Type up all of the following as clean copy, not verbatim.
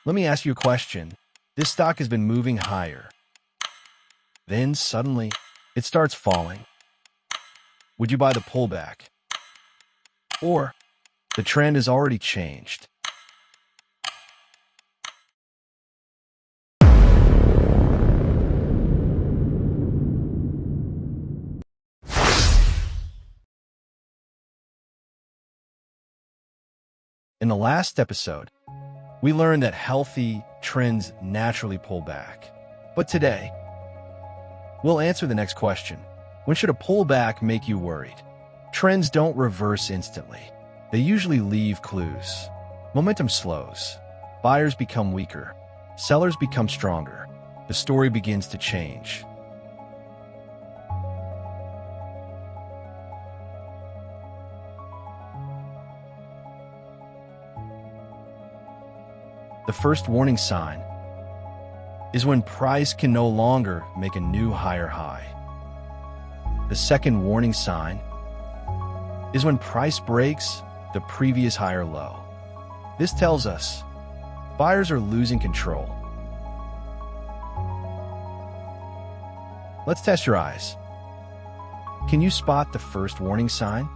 Let me ask you a question. This stock has been moving higher. Then suddenly, it starts falling. Would you buy the pullback? Or the trend has already changed? In the last episode, we learned that healthy trends naturally pull back. But today, we'll answer the next question. When should a pullback make you worried? Trends don't reverse instantly. They usually leave clues. Momentum slows. Buyers become weaker. Sellers become stronger. The story begins to change. The first warning sign is when price can no longer make a new higher high. The second warning sign is when price breaks the previous higher low. This tells us buyers are losing control. Let's test your eyes. Can you spot the first warning sign?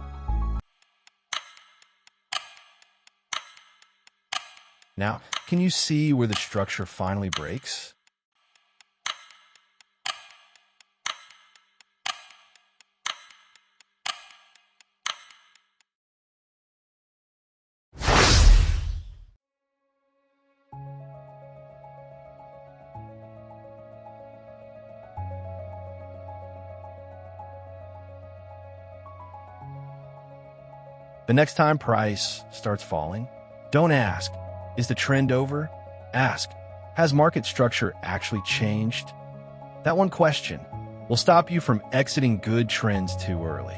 Now, can you see where the structure finally breaks? The next time price starts falling, don't ask, is the trend over? Ask, has market structure actually changed? That one question will stop you from exiting good trends too early.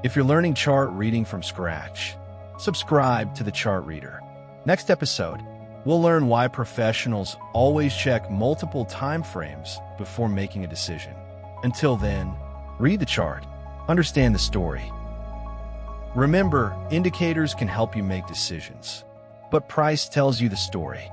If you're learning chart reading from scratch, subscribe to the Chart Reader. Next episode, we'll learn why professionals always check multiple time frames before making a decision. Until then, read the chart, understand the story. Remember, indicators can help you make decisions, but price tells you the story.